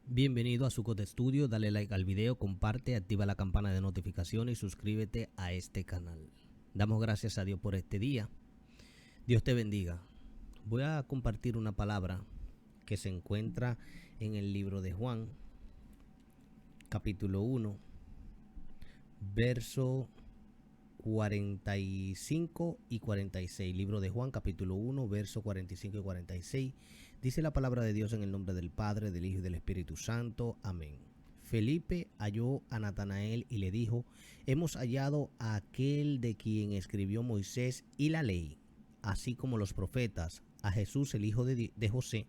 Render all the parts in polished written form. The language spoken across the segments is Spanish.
Bienvenido a Sucot Studio, dale like al video, comparte, activa la campana de notificaciones y suscríbete a este canal. Damos gracias a Dios por este día. Dios te bendiga. Voy a compartir una palabra que se encuentra en el libro de Juan, capítulo 1, verso 45 y 46. Libro de Juan, capítulo 1, verso 45 y 46. Dice la palabra de Dios en el nombre del Padre, del Hijo y del Espíritu Santo. Amén. Felipe halló a Natanael y le dijo: hemos hallado a aquel de quien escribió Moisés y la ley, así como los profetas, a Jesús, el hijo de José,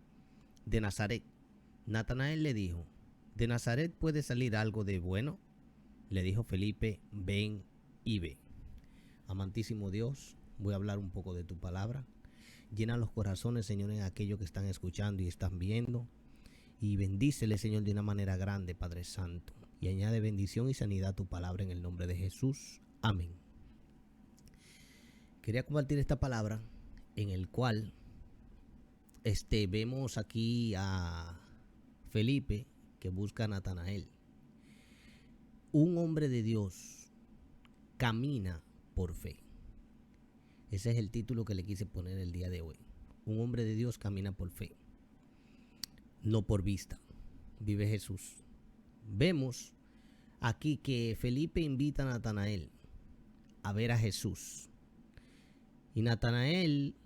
de Nazaret. Natanael le dijo: ¿de Nazaret puede salir algo de bueno? Le dijo Felipe: ven y ve. Amantísimo Dios, voy a hablar un poco de tu palabra. Llena los corazones, Señor, en aquellos que están escuchando y están viendo. Y bendícele, Señor, de una manera grande, Padre Santo. Y añade bendición y sanidad a tu palabra en el nombre de Jesús. Amén. Quería compartir esta palabra en el cual vemos aquí a Felipe que busca a Natanael. Un hombre de Dios camina por fe. Ese es el título que le quise poner el día de hoy. Un hombre de Dios camina por fe, no por vista. Vive Jesús. Vemos aquí que Felipe invita a Natanael a ver a Jesús. Y Natanael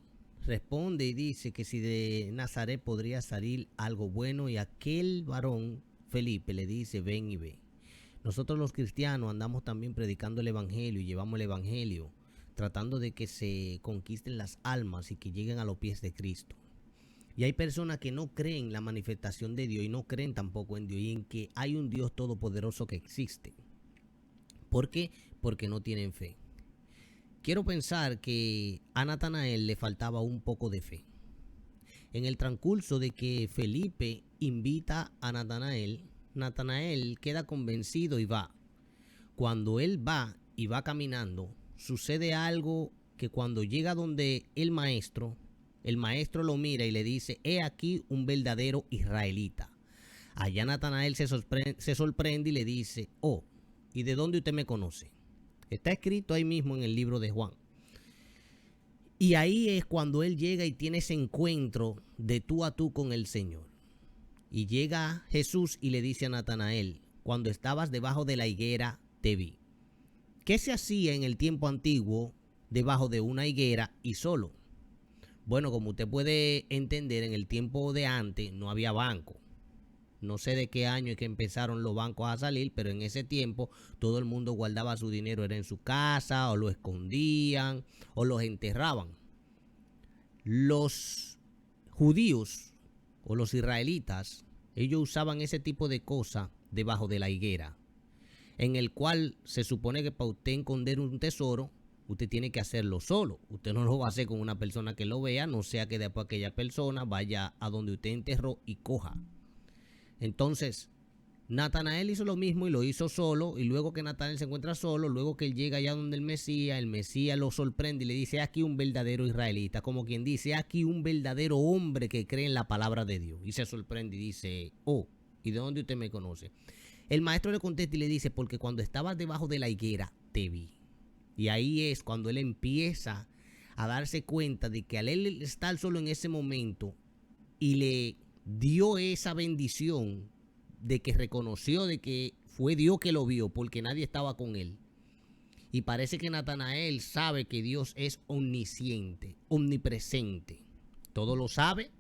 responde y dice que si de Nazaret podría salir algo bueno, y aquel varón, Felipe, le dice: ven y ve. Nosotros los cristianos andamos también predicando el evangelio y llevamos el evangelio, tratando de que se conquisten las almas y que lleguen a los pies de Cristo. Y hay personas que no creen la manifestación de Dios y no creen tampoco en Dios y en que hay un Dios todopoderoso que existe. ¿Por qué? Porque no tienen fe. Quiero pensar que a Natanael le faltaba un poco de fe. En el transcurso de que Felipe invita a Natanael, Natanael queda convencido y va. Cuando él va y va caminando, sucede algo que cuando llega donde el maestro lo mira y le dice: he aquí un verdadero israelita. Allá Natanael se sorprende y le dice: oh, ¿y de dónde usted me conoce? Está escrito ahí mismo en el libro de Juan. Y ahí es cuando él llega y tiene ese encuentro de tú a tú con el Señor. Y llega Jesús y le dice a Natanael: cuando estabas debajo de la higuera te vi. ¿Qué se hacía en el tiempo antiguo debajo de una higuera y solo? Bueno, como usted puede entender, en el tiempo de antes no había banco. No sé de qué año es que empezaron los bancos a salir, pero en ese tiempo todo el mundo guardaba su dinero, era en su casa, o lo escondían, o los enterraban. Los judíos o los israelitas, ellos usaban ese tipo de cosas debajo de la higuera, en el cual se supone que para usted esconder un tesoro, usted tiene que hacerlo solo. Usted no lo va a hacer con una persona que lo vea, no sea que después aquella persona vaya a donde usted enterró y coja. Entonces, Natanael hizo lo mismo y lo hizo solo, y luego que Natanael se encuentra solo, luego que él llega allá donde el Mesías lo sorprende y le dice: aquí un verdadero israelita, como quien dice, aquí un verdadero hombre que cree en la palabra de Dios. Y se sorprende y dice: oh, ¿y de dónde usted me conoce? El maestro le contesta y le dice: porque cuando estabas debajo de la higuera te vi. Y ahí es cuando él empieza a darse cuenta de que al él estar solo en ese momento y le dio esa bendición de que reconoció de que fue Dios que lo vio, porque nadie estaba con él. Y parece que Natanael sabe que Dios es omnisciente, omnipresente. Todo lo sabe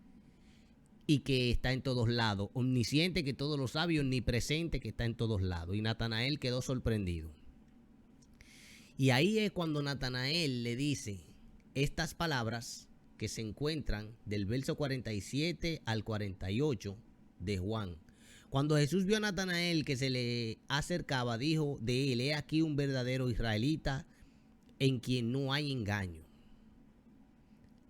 y que está en todos lados. Omnisciente, que todo lo sabe, y omnipresente, que está en todos lados. Y Natanael quedó sorprendido. Y ahí es cuando Natanael le dice estas palabras que se encuentran del verso 47 al 48 de Juan. Cuando Jesús vio a Natanael que se le acercaba, dijo de él: he aquí un verdadero israelita en quien no hay engaño.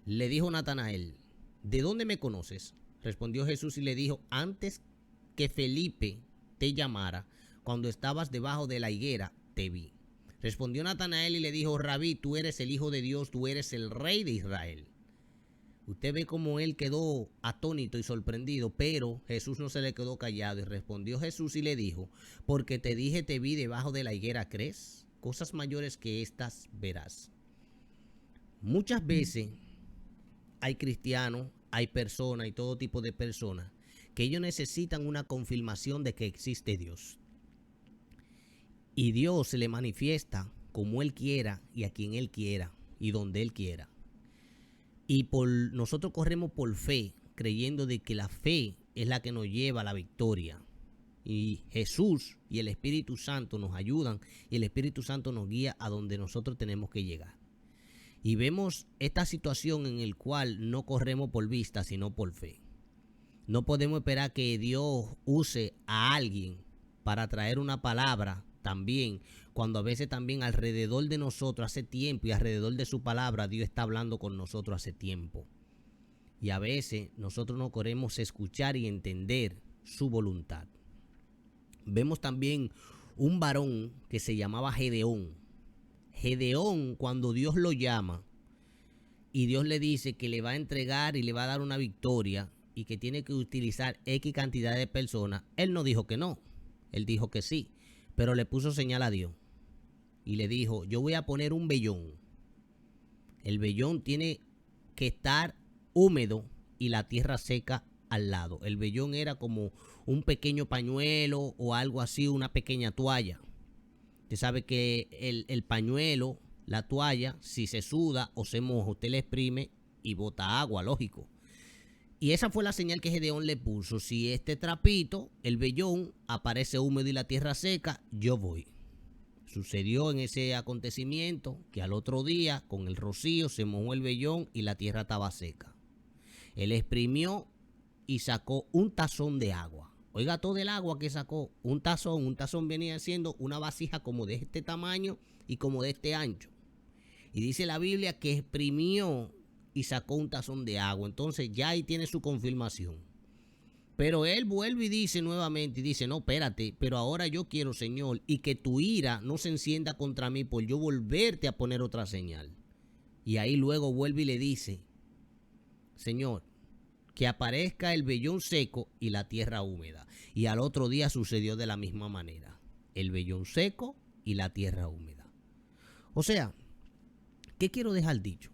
Le dijo Natanael: ¿de dónde me conoces? Respondió Jesús y le dijo: antes que Felipe te llamara, cuando estabas debajo de la higuera, te vi. Respondió Natanael y le dijo: Rabí, tú eres el Hijo de Dios, tú eres el Rey de Israel. Usted ve cómo él quedó atónito y sorprendido, pero Jesús no se le quedó callado y respondió Jesús y le dijo, porque te dije te vi debajo de la higuera, ¿crees? Cosas mayores que estas verás. Muchas veces hay cristianos, hay personas y todo tipo de personas que ellos necesitan una confirmación de que existe Dios. Y Dios se le manifiesta como Él quiera y a quien Él quiera y donde Él quiera. Y nosotros corremos por fe, creyendo de que la fe es la que nos lleva a la victoria. Y Jesús y el Espíritu Santo nos ayudan y el Espíritu Santo nos guía a donde nosotros tenemos que llegar. Y vemos esta situación en la cual no corremos por vista, sino por fe. No podemos esperar que Dios use a alguien para traer una palabra también, cuando a veces también alrededor de nosotros hace tiempo y alrededor de su palabra Dios está hablando con nosotros hace tiempo. Y a veces nosotros no queremos escuchar y entender su voluntad. Vemos también un varón que se llamaba Gedeón. Gedeón, cuando Dios lo llama y Dios le dice que le va a entregar y le va a dar una victoria y que tiene que utilizar X cantidad de personas, él no dijo que no, él dijo que sí, pero le puso señal a Dios y le dijo, yo voy a poner un vellón. El vellón tiene que estar húmedo y la tierra seca al lado. El vellón era como un pequeño pañuelo o algo así, una pequeña toalla. Usted sabe que el pañuelo, la toalla, si se suda o se moja, usted le exprime y bota agua, lógico. Y esa fue la señal que Gedeón le puso. Si este trapito, el vellón, aparece húmedo y la tierra seca, yo voy. Sucedió en ese acontecimiento que al otro día, con el rocío, se mojó el vellón y la tierra estaba seca. Él exprimió y sacó un tazón de agua. Oiga todo el agua que sacó, un tazón venía siendo una vasija como de este tamaño y como de este ancho. Y dice la Biblia que exprimió y sacó un tazón de agua. Entonces ya ahí tiene su confirmación. Pero él vuelve y dice nuevamente, y dice, no, espérate, pero ahora yo quiero, Señor, y que tu ira no se encienda contra mí por yo volverte a poner otra señal. Y ahí luego vuelve y le dice, Señor, que aparezca el vellón seco y la tierra húmeda. Y al otro día sucedió de la misma manera. El vellón seco y la tierra húmeda. O sea, ¿qué quiero dejar dicho?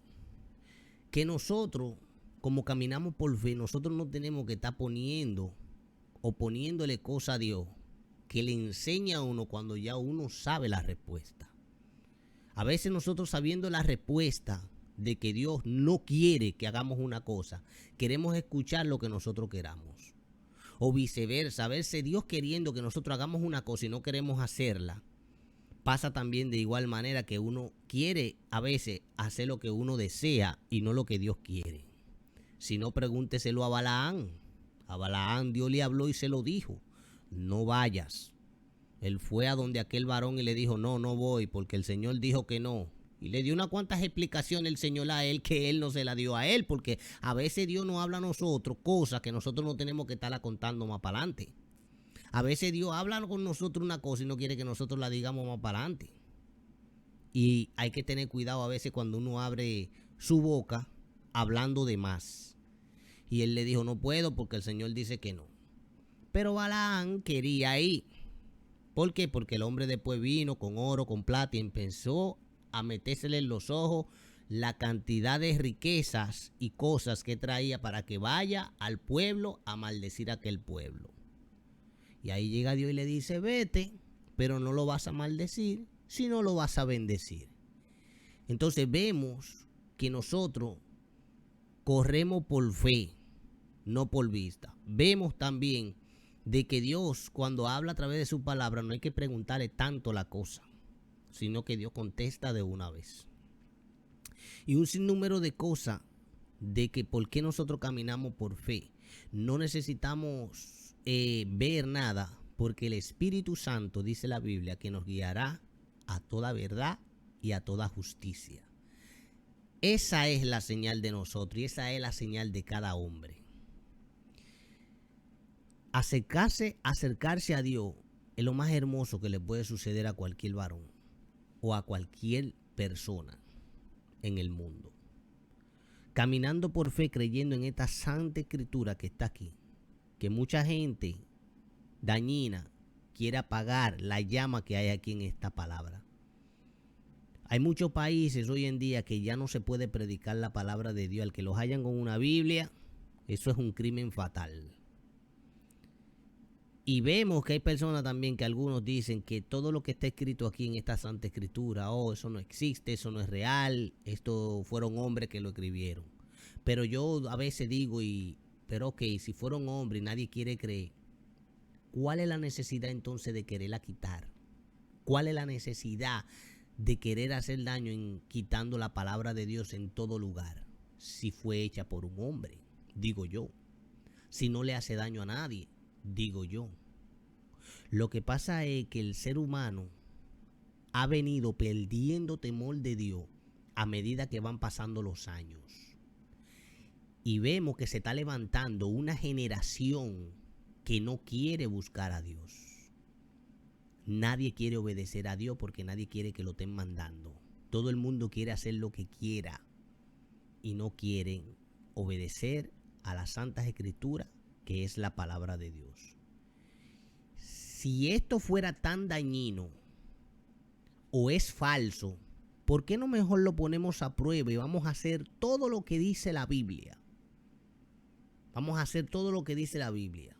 Que nosotros, como caminamos por fe, nosotros no tenemos que estar poniendo o poniéndole cosas a Dios que le enseña a uno cuando ya uno sabe la respuesta. A veces nosotros sabiendo la respuesta de que Dios no quiere que hagamos una cosa, queremos escuchar lo que nosotros queramos. O viceversa, a veces Dios queriendo que nosotros hagamos una cosa y no queremos hacerla, pasa también de igual manera que uno quiere a veces hacer lo que uno desea y no lo que Dios quiere. Si no, pregúnteselo a Balaán. A Balaán Dios le habló y se lo dijo, no vayas. Él fue a donde aquel varón y le dijo, no, no voy porque el Señor dijo que no. Y le dio unas cuantas explicaciones el Señor a él que él no se la dio a él, porque a veces Dios nos habla a nosotros cosas que nosotros no tenemos que estarla contando más para adelante. A veces Dios habla con nosotros una cosa y no quiere que nosotros la digamos más para adelante. Y hay que tener cuidado a veces cuando uno abre su boca hablando de más. Y él le dijo, no puedo porque el Señor dice que no. Pero Balaán quería ir. ¿Por qué? Porque el hombre después vino con oro, con plata y empezó a metérsele en los ojos la cantidad de riquezas y cosas que traía para que vaya al pueblo a maldecir a aquel pueblo. Y ahí llega Dios y le dice, vete, pero no lo vas a maldecir, sino lo vas a bendecir. Entonces vemos que nosotros corremos por fe, no por vista. Vemos también de que Dios, cuando habla a través de su palabra, no hay que preguntarle tanto la cosa, sino que Dios contesta de una vez. Y un sinnúmero de cosas de que por qué nosotros caminamos por fe. No necesitamos ver nada, porque el Espíritu Santo, dice la Biblia, que nos guiará a toda verdad y a toda justicia. Esa es la señal de nosotros y esa es la señal de cada hombre. Acercarse a Dios es lo más hermoso que le puede suceder a cualquier varón o a cualquier persona en el mundo. caminando por fe, creyendo en esta santa escritura que está aquí, que mucha gente dañina quiere apagar la llama que hay aquí en esta palabra. Hay muchos países hoy en día que ya no se puede predicar la palabra de Dios. Al que los hayan con una Biblia, eso es un crimen fatal. Y vemos que hay personas también que algunos dicen que todo lo que está escrito aquí en esta Santa Escritura, eso no existe, eso no es real, esto fueron hombres que lo escribieron. Pero yo a veces digo, pero ok, si fueron hombres y nadie quiere creer, ¿cuál es la necesidad entonces de quererla quitar? ¿Cuál es la necesidad de querer hacer daño en quitando la palabra de Dios en todo lugar? Si fue hecha por un hombre, digo yo. Si no le hace daño a nadie, digo yo. Lo que pasa es que el ser humano ha venido perdiendo temor de Dios a medida que van pasando los años. Y vemos que se está levantando una generación que no quiere buscar a Dios. Nadie quiere obedecer a Dios porque nadie quiere que lo estén mandando. Todo el mundo quiere hacer lo que quiera y no quieren obedecer a las santas escrituras, que es la palabra de Dios. Si esto fuera tan dañino o es falso, ¿por qué no mejor lo ponemos a prueba y vamos a hacer todo lo que dice la Biblia? Vamos a hacer todo lo que dice la Biblia.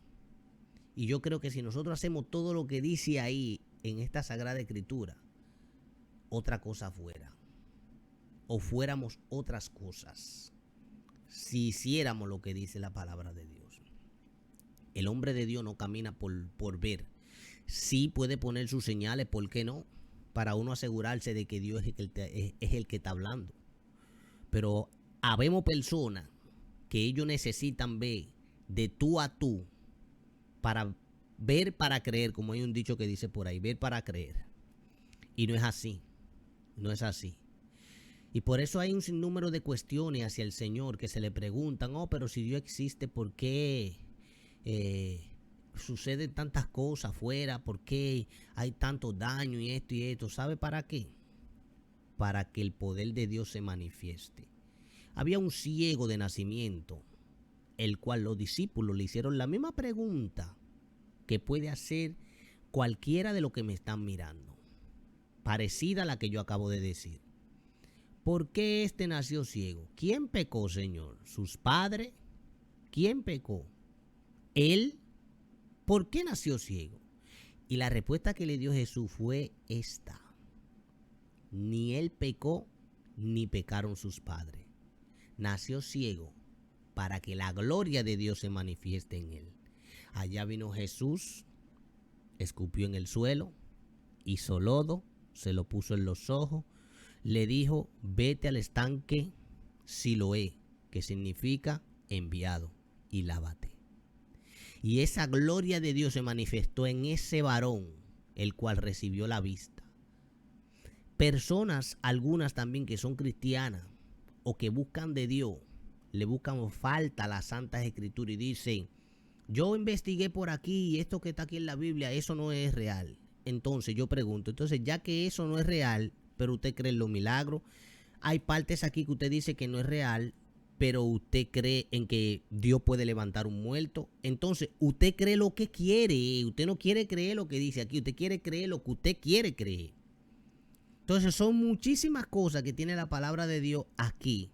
Y yo creo que si nosotros hacemos todo lo que dice ahí en esta Sagrada Escritura, otra cosa fuera. O fuéramos otras cosas. Si hiciéramos lo que dice la palabra de Dios. El hombre de Dios no camina por ver. Sí puede poner sus señales, ¿por qué no? Para uno asegurarse de que Dios es el que está hablando. Pero habemos personas que ellos necesitan ver de tú a tú, para ver para creer, como hay un dicho que dice por ahí, ver para creer. Y no es así, no es así. Y por eso hay un sinnúmero de cuestiones hacia el Señor que se le preguntan, pero si Dios existe, ¿por qué suceden tantas cosas afuera? ¿Por qué hay tanto daño y esto y esto? ¿Sabe para qué? Para que el poder de Dios se manifieste. Había un ciego de nacimiento, el cual los discípulos le hicieron la misma pregunta que puede hacer cualquiera de los que me están mirando, parecida a la que yo acabo de decir. ¿Por qué este nació ciego? ¿Quién pecó, Señor? ¿Sus padres? ¿Quién pecó? ¿Él? ¿Por qué nació ciego? Y la respuesta que le dio Jesús fue esta: ni él pecó, ni pecaron sus padres. Nació ciego para que la gloria de Dios se manifieste en él. Allá vino Jesús, escupió en el suelo, hizo lodo, se lo puso en los ojos, le dijo, vete al estanque Siloé, que significa enviado, y lávate. Y esa gloria de Dios se manifestó en ese varón, el cual recibió la vista. Personas, algunas también que son cristianas o que buscan de Dios, le buscan falta a las santas escrituras y dicen, yo investigué por aquí y esto que está aquí en la Biblia, eso no es real. Entonces yo pregunto, ya que eso no es real, pero usted cree en los milagros, hay partes aquí que usted dice que no es real, pero usted cree en que Dios puede levantar un muerto. Entonces usted cree lo que quiere, usted no quiere creer lo que dice aquí, usted quiere creer lo que usted quiere creer. Entonces son muchísimas cosas que tiene la palabra de Dios aquí,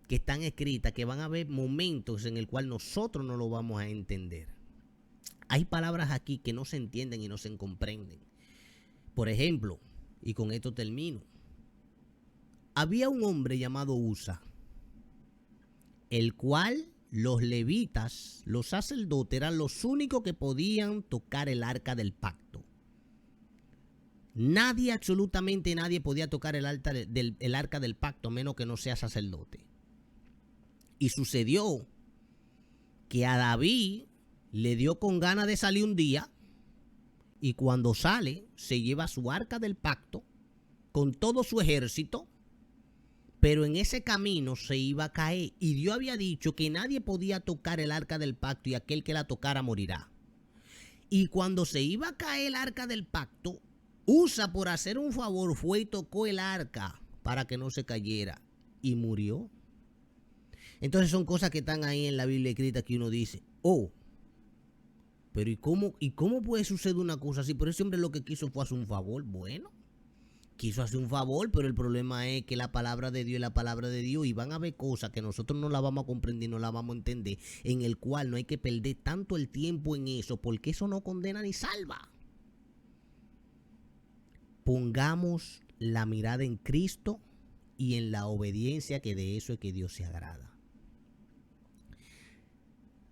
que están escritas, que van a haber momentos en el cual nosotros no lo vamos a entender. Hay palabras aquí que no se entienden y no se comprenden. Por ejemplo, y con esto termino, había un hombre llamado Usa, el cual los levitas, los sacerdotes, eran los únicos que podían tocar el arca del pacto. Nadie, absolutamente nadie, podía tocar el arca del pacto, a menos que no sea sacerdote. Y sucedió que a David le dio con ganas de salir un día, y cuando sale se lleva su arca del pacto con todo su ejército, pero en ese camino se iba a caer, y Dios había dicho que nadie podía tocar el arca del pacto y aquel que la tocara morirá. Y cuando se iba a caer el arca del pacto, Usa, por hacer un favor, fue y tocó el arca para que no se cayera y murió. Entonces son cosas que están ahí en la Biblia escrita que uno dice, oh, pero ¿y cómo puede suceder una cosa así? Pero ese hombre lo que quiso fue hacer un favor. Bueno, quiso hacer un favor, pero el problema es que la palabra de Dios es la palabra de Dios y van a haber cosas que nosotros no la vamos a comprender, no la vamos a entender, en el cual no hay que perder tanto el tiempo en eso, porque eso no condena ni salva. Pongamos la mirada en Cristo y en la obediencia, que de eso es que Dios se agrada.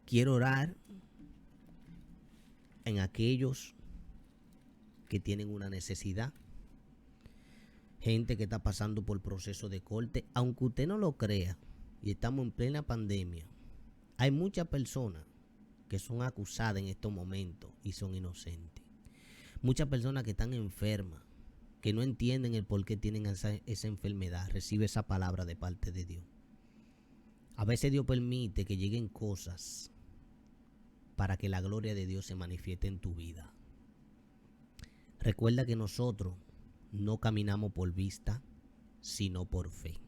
Quiero orar en aquellos que tienen una necesidad, gente que está pasando por proceso de corte, aunque usted no lo crea, y estamos en plena pandemia. Hay muchas personas que son acusadas en estos momentos y son inocentes. Muchas personas que están enfermas, que no entienden el por qué tienen esa enfermedad, recibe esa palabra de parte de Dios. A veces Dios permite que lleguen cosas para que la gloria de Dios se manifieste en tu vida. Recuerda que nosotros no caminamos por vista, sino por fe.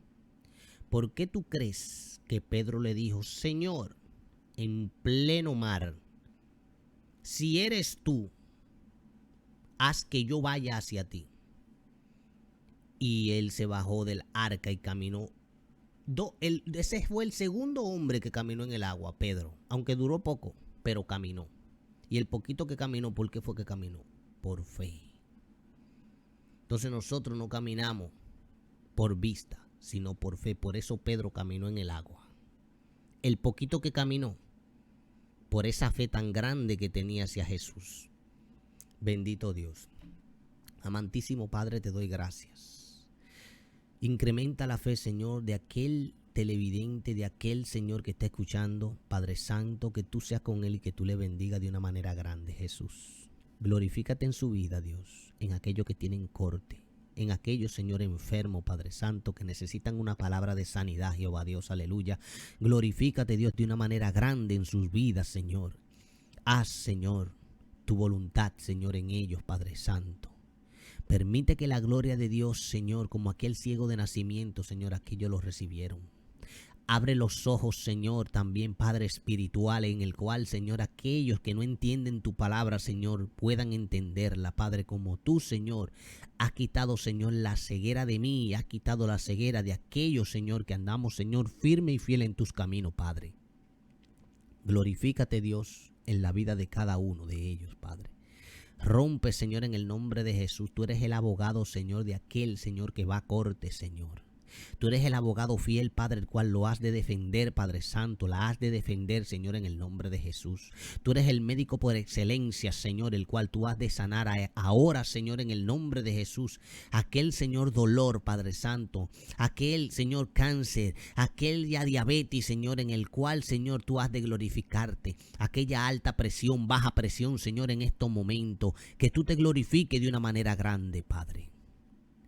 ¿Por qué tú crees que Pedro le dijo, Señor, en pleno mar, si eres tú, haz que yo vaya hacia ti? Y él se bajó del arca y caminó. Ese fue el segundo hombre que caminó en el agua, Pedro, aunque duró poco, pero caminó. Y el poquito que caminó, ¿por qué fue que caminó? Por fe. Entonces nosotros no caminamos por vista, sino por fe. Por eso Pedro caminó en el agua. El poquito que caminó, por esa fe tan grande que tenía hacia Jesús. Bendito Dios. Amantísimo Padre, te doy gracias. Incrementa la fe, Señor, de aquel televidente, de aquel Señor que está escuchando. Padre Santo, que tú seas con él y que tú le bendiga de una manera grande, Jesús. Glorifícate en su vida, Dios, en aquellos que tienen corte, en aquellos, Señor, enfermos, Padre Santo, que necesitan una palabra de sanidad, Jehová Dios, aleluya. Glorifícate, Dios, de una manera grande en sus vidas, Señor. Haz, Señor, tu voluntad, Señor, en ellos, Padre Santo. Permite que la gloria de Dios, Señor, como aquel ciego de nacimiento, Señor, aquellos lo recibieron. Abre los ojos, Señor, también, Padre espiritual, en el cual, Señor, aquellos que no entienden tu palabra, Señor, puedan entenderla, Padre, como tú, Señor, has quitado, Señor, la ceguera de mí y has quitado la ceguera de aquellos, Señor, que andamos, Señor, firme y fiel en tus caminos, Padre. Glorifícate, Dios, en la vida de cada uno de ellos, Padre. Rompe, Señor, en el nombre de Jesús. Tú eres el abogado, Señor, de aquel, Señor, que va a corte, Señor. Tú eres el abogado fiel, Padre, el cual lo has de defender, Padre Santo. La has de defender, Señor, en el nombre de Jesús. Tú eres el médico por excelencia, Señor, el cual tú has de sanar ahora, Señor, en el nombre de Jesús. Aquel, Señor, dolor, Padre Santo. Aquel, Señor, cáncer. Aquel ya diabetes, Señor, en el cual, Señor, tú has de glorificarte. Aquella alta presión, baja presión, Señor, en estos momentos. Que tú te glorifiques de una manera grande, Padre.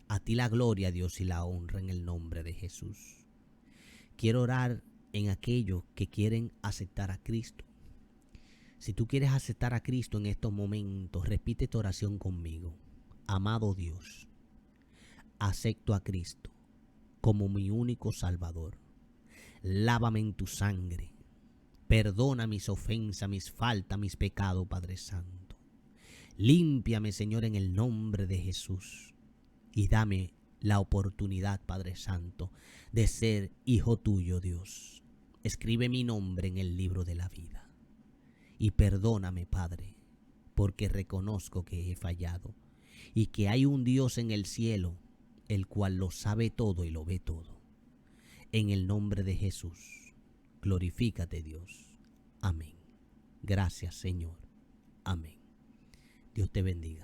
A ti la gloria, Dios, y la honra en el nombre de Jesús. Quiero orar en aquellos que quieren aceptar a Cristo. Si tú quieres aceptar a Cristo en estos momentos, repite tu oración conmigo. Amado Dios, acepto a Cristo como mi único Salvador. Lávame en tu sangre. Perdona mis ofensas, mis faltas, mis pecados, Padre Santo. Límpiame, Señor, en el nombre de Jesús. Y dame la oportunidad, Padre Santo, de ser hijo tuyo, Dios. Escribe mi nombre en el libro de la vida. Y perdóname, Padre, porque reconozco que he fallado. Y que hay un Dios en el cielo, el cual lo sabe todo y lo ve todo. En el nombre de Jesús, glorifícate, Dios. Amén. Gracias, Señor. Amén. Dios te bendiga.